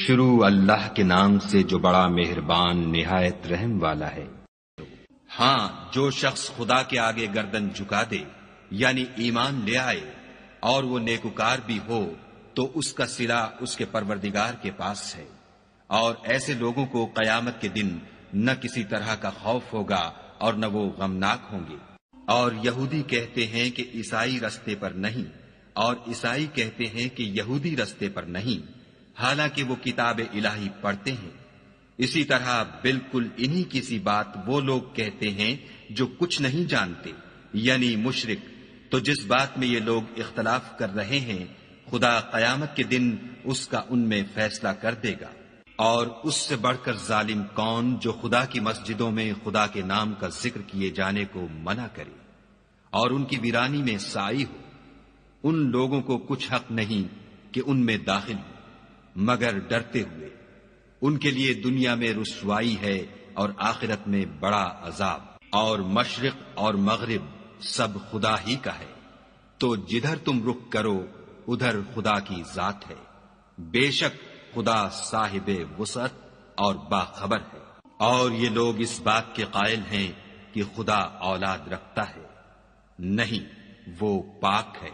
شروع اللہ کے نام سے جو بڑا مہربان نہایت رحم والا ہے۔ ہاں، جو شخص خدا کے آگے گردن جھکا دے یعنی ایمان لے آئے اور وہ نیکوکار بھی ہو تو اس کا صلہ اس کے پروردگار کے پاس ہے، اور ایسے لوگوں کو قیامت کے دن نہ کسی طرح کا خوف ہوگا اور نہ وہ غمناک ہوں گے۔ اور یہودی کہتے ہیں کہ عیسائی رستے پر نہیں، اور عیسائی کہتے ہیں کہ یہودی رستے پر نہیں، حالانکہ وہ کتاب الہی پڑھتے ہیں۔ اسی طرح بالکل انہی کی سی بات وہ لوگ کہتے ہیں جو کچھ نہیں جانتے، یعنی مشرک۔ تو جس بات میں یہ لوگ اختلاف کر رہے ہیں، خدا قیامت کے دن اس کا ان میں فیصلہ کر دے گا۔ اور اس سے بڑھ کر ظالم کون جو خدا کی مسجدوں میں خدا کے نام کا ذکر کیے جانے کو منع کرے اور ان کی ویرانی میں سعی ہو۔ ان لوگوں کو کچھ حق نہیں کہ ان میں داخل ہو مگر ڈرتے ہوئے۔ ان کے لیے دنیا میں رسوائی ہے اور آخرت میں بڑا عذاب۔ اور مشرق اور مغرب سب خدا ہی کا ہے، تو جدھر تم رخ کرو ادھر خدا کی ذات ہے۔ بے شک خدا صاحب وسعت اور باخبر ہے۔ اور یہ لوگ اس بات کے قائل ہیں کہ خدا اولاد رکھتا ہے، نہیں، وہ پاک ہے،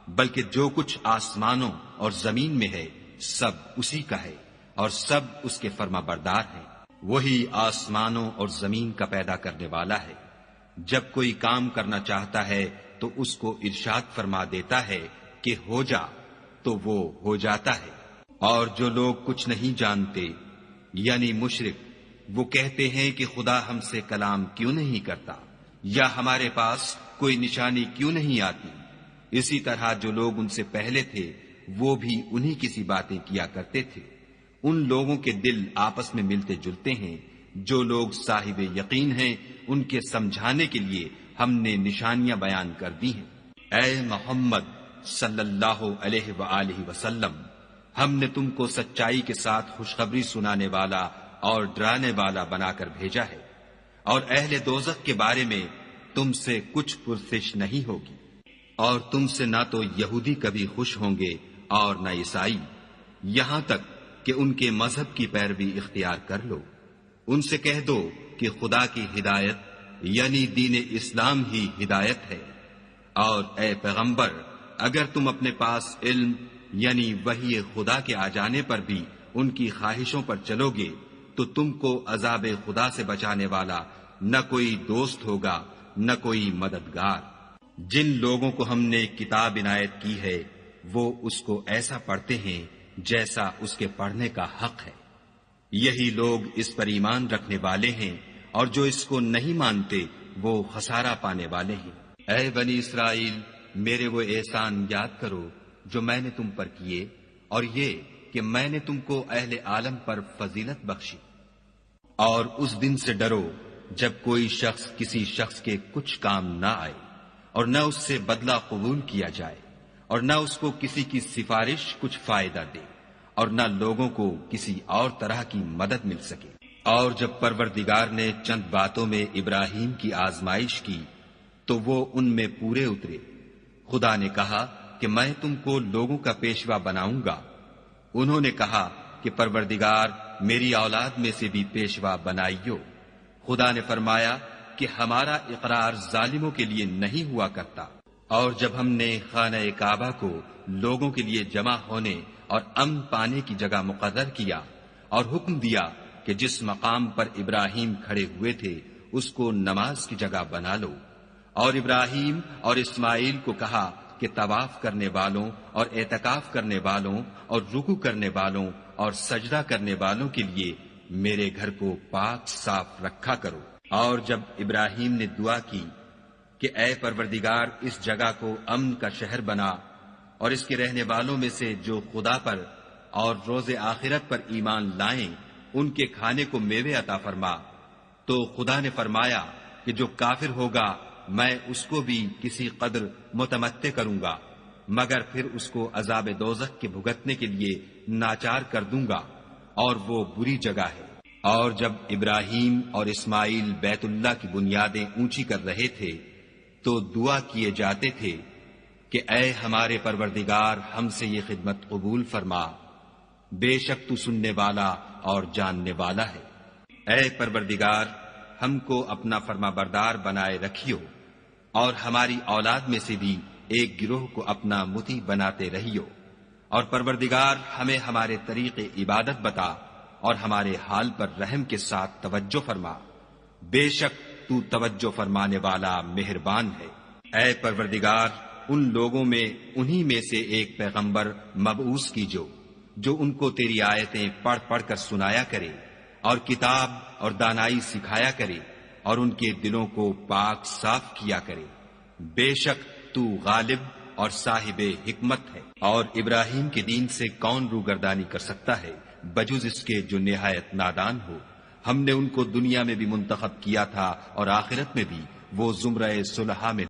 بلکہ جو کچھ آسمانوں اور زمین میں ہے سب اسی کا ہے، اور سب اس کے فرما بردار ہیں۔ وہی آسمانوں اور زمین کا پیدا کرنے والا ہے۔ جب کوئی کام کرنا چاہتا ہے تو اس کو ارشاد فرما دیتا ہے کہ ہو جا، تو وہ ہو جاتا ہے۔ اور جو لوگ کچھ نہیں جانتے یعنی مشرک، وہ کہتے ہیں کہ خدا ہم سے کلام کیوں نہیں کرتا، یا ہمارے پاس کوئی نشانی کیوں نہیں آتی۔ اسی طرح جو لوگ ان سے پہلے تھے وہ بھی انہی کی سی باتیں کیا کرتے تھے۔ ان لوگوں کے دل آپس میں ملتے جلتے ہیں۔ جو لوگ صاحب یقین ہیں ان کے سمجھانے کے لیے ہم نے نشانیاں بیان کر دی ہیں۔ اے محمد صلی اللہ علیہ وآلہ وسلم، ہم نے تم کو سچائی کے ساتھ خوشخبری سنانے والا اور ڈرانے والا بنا کر بھیجا ہے، اور اہل دوزخ کے بارے میں تم سے کچھ پرسش نہیں ہوگی، اور تم سے نہ تو یہودی کبھی خوش ہوں گے اور نہ عیسائی، یہاں تک کہ ان کے مذہب کی پیروی اختیار کر لو۔ ان سے کہہ دو کہ خدا کی ہدایت یعنی دین اسلام ہی ہدایت ہے، اور اے پیغمبر اگر تم اپنے پاس علم یعنی وحی خدا کے آ جانے پر بھی ان کی خواہشوں پر چلو گے تو تم کو عذاب خدا سے بچانے والا نہ کوئی دوست ہوگا نہ کوئی مددگار۔ جن لوگوں کو ہم نے کتاب عنایت کی ہے وہ اس کو ایسا پڑھتے ہیں جیسا اس کے پڑھنے کا حق ہے۔ یہی لوگ اس پر ایمان رکھنے والے ہیں، اور جو اس کو نہیں مانتے وہ خسارہ پانے والے ہیں۔ اے بنی اسرائیل، میرے وہ احسان یاد کرو جو میں نے تم پر کیے، اور یہ کہ میں نے تم کو اہل عالم پر فضیلت بخشی۔ اور اس دن سے ڈرو جب کوئی شخص کسی شخص کے کچھ کام نہ آئے، اور نہ اس سے بدلہ قبول کیا جائے، اور نہ اس کو کسی کی سفارش کچھ فائدہ دے، اور نہ لوگوں کو کسی اور طرح کی مدد مل سکے۔ اور جب پروردگار نے چند باتوں میں ابراہیم کی آزمائش کی تو وہ ان میں پورے اترے۔ خدا نے کہا کہ میں تم کو لوگوں کا پیشوا بناؤں گا۔ انہوں نے کہا کہ پروردگار میری اولاد میں سے بھی پیشوا بنائیو۔ خدا نے فرمایا کہ ہمارا اقرار ظالموں کے لیے نہیں ہوا کرتا۔ اور جب ہم نے خانہ کعبہ کو لوگوں کے لیے جمع ہونے اور امن پانے کی جگہ مقرر کیا اور حکم دیا کہ جس مقام پر ابراہیم کھڑے ہوئے تھے اس کو نماز کی جگہ بنا لو، اور ابراہیم اور اسماعیل کو کہا کہ طواف کرنے والوں اور اعتکاف کرنے والوں اور رکوع کرنے والوں اور سجدہ کرنے والوں کے لیے میرے گھر کو پاک صاف رکھا کرو۔ اور جب ابراہیم نے دعا کی کہ اے پروردگار اس جگہ کو امن کا شہر بنا، اور اس کے رہنے والوں میں سے جو خدا پر اور روز آخرت پر ایمان لائیں ان کے کھانے کو میوے عطا فرما، تو خدا نے فرمایا کہ جو کافر ہوگا میں اس کو بھی کسی قدر متمتع کروں گا، مگر پھر اس کو عذاب دوزخ کے بھگتنے کے لیے ناچار کر دوں گا، اور وہ بری جگہ ہے۔ اور جب ابراہیم اور اسماعیل بیت اللہ کی بنیادیں اونچی کر رہے تھے تو دعا کیے جاتے تھے کہ اے ہمارے پروردگار ہم سے یہ خدمت قبول فرما۔ بے شک تو سننے والا اور جاننے والا ہے۔ اے پروردگار، ہم کو اپنا فرما بردار بنائے رکھیو، اور ہماری اولاد میں سے بھی ایک گروہ کو اپنا مطیع بناتے رہیو، اور پروردگار ہمیں ہمارے طریق عبادت بتا اور ہمارے حال پر رحم کے ساتھ توجہ فرما، بے شک تو توجہ فرمانے والا مہربان ہے۔ اے پروردگار، ان لوگوں میں انہی میں سے ایک پیغمبر مبعوث کیجو جو ان کو تیری آیتیں پڑھ پڑھ کر سنایا کرے اور کتاب اور دانائی سکھایا کرے اور ان کے دلوں کو پاک صاف کیا کرے، بے شک تو غالب اور صاحب حکمت ہے۔ اور ابراہیم کے دین سے کون روگردانی کر سکتا ہے بجز اس کے جو نہایت نادان ہو؟ ہم نے ان کو دنیا میں بھی منتخب کیا تھا اور آخرت میں بھی وہ زمرہ صلحاء میں